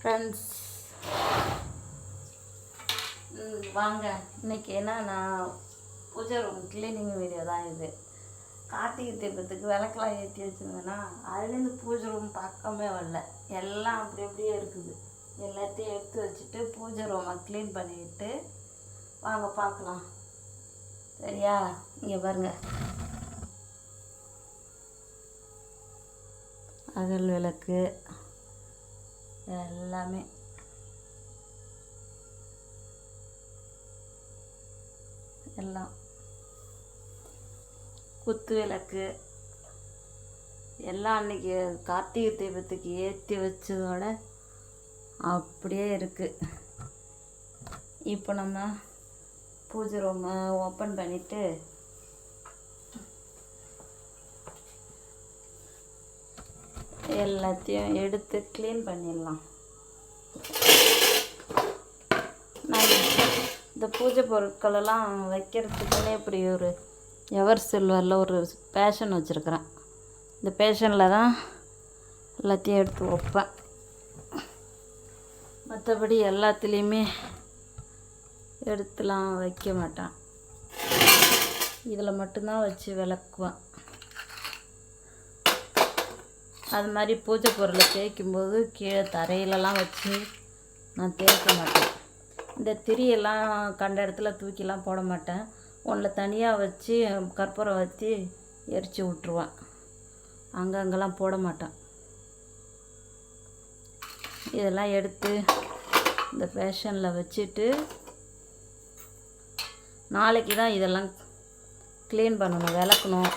Friends வாங்க இன்றைக்கி நான் பூஜை ரூம் க்ளீனிங் வீடியோ தான் இது. கார்த்திகை தீபத்துக்கு விளக்கெலாம் ஏற்றி வச்சுருந்தேன்னா அதுலேருந்து பூஜை ரூம் பக்கமே வரல, எல்லாம் அப்படி அப்படியே இருக்குது. எல்லாத்தையும் எடுத்து வச்சுட்டு பூஜை ரூமை க்ளீன் பண்ணிக்கிட்டு வாங்க பார்க்கலாம். சரியா? இங்கே பாருங்கள், அகல் விளக்கு எல்லாமே எல்லாம், குத்து விளக்கு எல்லாம் அன்றைக்கி கார்த்திகை தீபத்துக்கு ஏற்றி வச்சதோட அப்படியே இருக்குது. இப்போ நம்ம பூஜை ரூமை ஓப்பன் பண்ணிவிட்டு எல்லாத்தையும் எடுத்து க்ளீன் பண்ணிடலாம். நான் இந்த பூஜை பொருட்களெல்லாம் வைக்கிறதுக்குன்னே இப்படி ஒரு எவர் சில்வரில் ஒரு பேஷன் வச்சுருக்கிறேன். இந்த பேஷனில் தான் எல்லாத்தையும் எடுத்து வைப்பேன். மற்றபடி எல்லாத்துலேயுமே எடுத்துலாம் வைக்க மாட்டேன். இதில் மட்டும்தான் வச்சு விளக்குவேன். அது மாதிரி பூஜை பொருளை தேய்க்கும்போது கீழே தரையிலலாம் வச்சு நான் தேய்க்க மாட்டேன். இந்த திரியெல்லாம் கண்ட இடத்துல தூக்கிலாம் போட மாட்டேன். ஒன்றில் தனியாக வச்சு கற்பூரம் வச்சு எரித்து விட்ருவேன். அங்கங்கெல்லாம் போட மாட்டேன். இதெல்லாம் எடுத்து இந்த ஃபேஷனில் வச்சுட்டு நாளைக்கு தான் இதெல்லாம் க்ளீன் பண்ணணும், விளக்கணும்.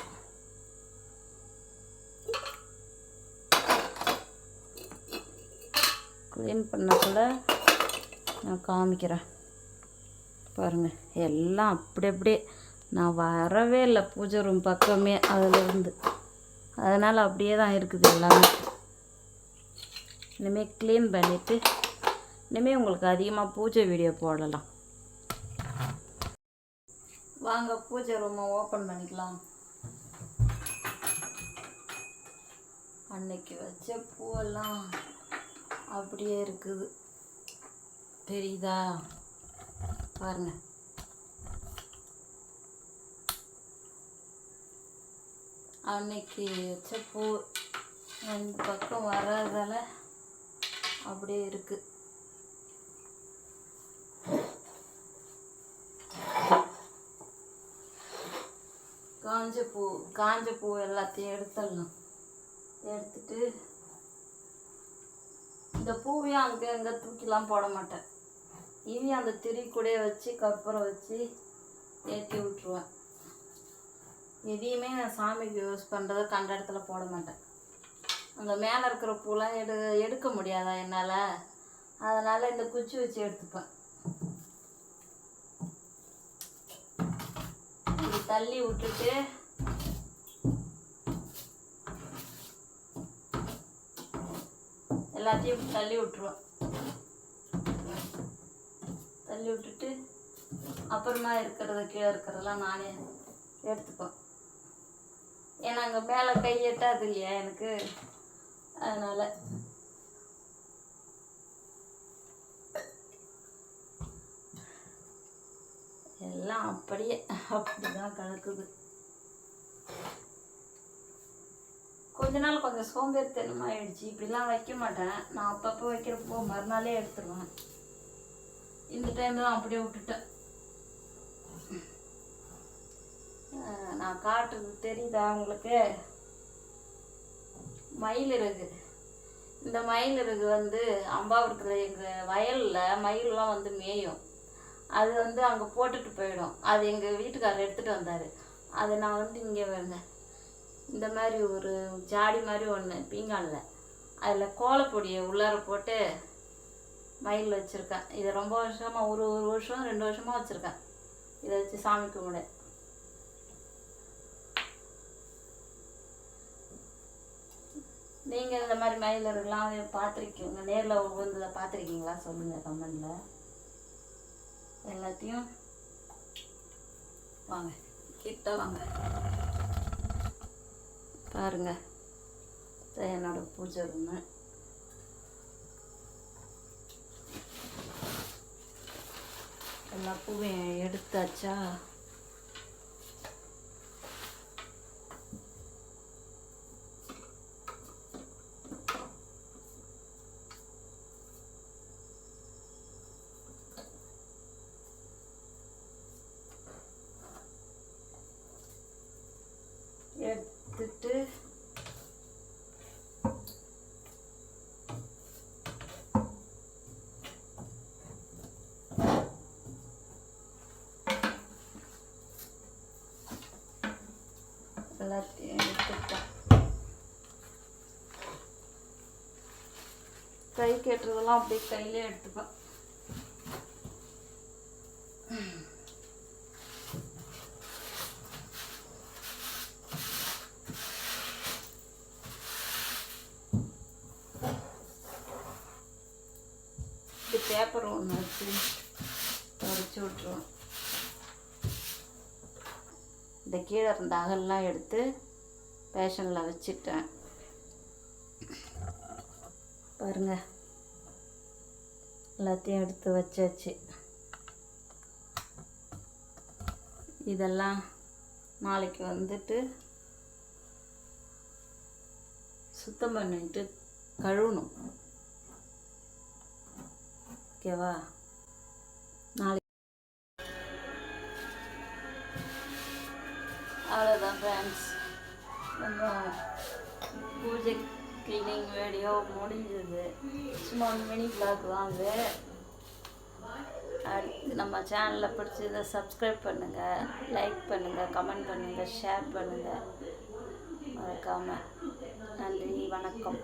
க்ளீன் பண்ணக்குள்ள நான் காமிக்கிறேன் பாருங்கள். எல்லாம் அப்படி அப்படியே நான் வரவே இல்லை பூஜை ரூம் பக்கமே அதிலிருந்து, அதனால் அப்படியே தான் இருக்குது எல்லாமே. இனிமேல் க்ளீன் பண்ணிவிட்டு இனிமேல் உங்களுக்கு அதிகமாக பூஜை வீடியோ போடலாம். வாங்க பூஜை ரூமை ஓப்பன் பண்ணிக்கலாம். அன்னைக்கு வச்ச பூவெல்லாம் அப்படியே இருக்குது, தெரியுதா? பாருங்க. அன்னைக்கு வச்ச பூ இந்த பக்கம் வர்றதால அப்படியே இருக்குது. காஞ்ச பூ எல்லாத்தையும் எடுத்துடலாம். எடுத்துட்டு இந்த பூவையும் அங்கே அங்கே தூக்கிலாம் போட மாட்டேன். இதையும் அந்த திரி கூட வச்சு கற்பூரம் வச்சு ஏற்றி விட்ருவேன். எதையுமே நான் சாமிக்கு யூஸ் பண்ணுறத கண்ட இடத்துல போட மாட்டேன். அங்கே மேலே இருக்கிற பூலாம் எடுக்க முடியாதா என்னால், அதனால் இந்த குச்சி வச்சு எடுத்துப்பேன். இப்படி தள்ளி விட்டுட்டு எல்லாத்தையும் தள்ளி விட்டுருவேன். தள்ளி விட்டுட்டு அப்புறமா இருக்கிறத கீழே இருக்கிறதெல்லாம் நானே எடுத்துப்பேன். ஏன்னா அங்கே மேலே கை எட்டாது இல்லையா எனக்கு, அதனால் எல்லாம் அப்படியே அப்படி தான் கலக்குது. கொஞ்ச நாள் கொஞ்சம் சோம்பேறித்தனமாகிடுச்சு. இப்படிலாம் வைக்க மாட்டேன் நான். அப்பப்போ வைக்கிறப்போ மறுநாளே எடுத்துருவேன். இந்த டைம் தான் அப்படியே விட்டுட்டேன். நான் காட்டுறது தெரியுதா உங்களுக்கு? மயிலிறகு. இந்த மயிலிறகு அம்பாபுரத்தில் எங்கள் வயலில் மயிலெலாம் மேயும். அது அங்கே போட்டுட்டு போயிடும். அது எங்கள் வீட்டுக்காரர் எடுத்துகிட்டு வந்தார். அதை நான் இங்கே வருங்க, இந்த மாதிரி ஒரு ஜாடி மாதிரி ஒன்று பீங்கானில், அதில் கோலப்பொடியை உள்ளார போட்டு மயில் வச்சுருக்கேன். இதை ரொம்ப வருஷமாக ஒரு வருஷம் 2 வருஷமாக வச்சுருக்கேன். இதை வச்சு சாமி கும்பிட. நீங்கள் இந்த மாதிரி மயிலர்கள்லாம் பார்த்துருக்கீங்க, நேரில் உட்காந்து பார்த்துருக்கீங்களா? சொல்லுங்கள் கமெண்டில். எல்லாத்தையும் வாங்க கிட்ட வாங்க பாருங்க. என்னோட பூஜை ரூமு எல்லா பூவையும் எடுத்தாச்சா? எடுத்துட்டு எல்லாத்தையும் எடுத்துட்டேன். கை கேட்டுறதெல்லாம் அப்படியே கையிலே எடுத்துப்பேன். இது பேப்பர் ஒன்று வச்சு தொடச்சி விட்ருவோம். இந்த கீழே இருந்த அகல்லாம் எடுத்து பேஷனில் வச்சுட்டேன். பாருங்கள், எல்லாத்தையும் எடுத்து வச்சாச்சு. இதெல்லாம் நாளைக்கு வந்துட்டு சுத்தம் பண்ணிட்டு கழுவணும். ஓகேவா? நாளைக்கு அவ்வளோதான் ஃப்ரெண்ட்ஸ், நம்ம பூஜை க்ளீனிங் வீடியோ முடிஞ்சது. சும்மா மினி vlog தான் அது. அடுத்து நம்ம சேனலில் பிடிச்சதை சப்ஸ்கிரைப் பண்ணுங்கள், லைக் பண்ணுங்கள், கமெண்ட் பண்ணுங்கள், ஷேர் பண்ணுங்கள் மறக்காமல். நன்றி, வணக்கம்.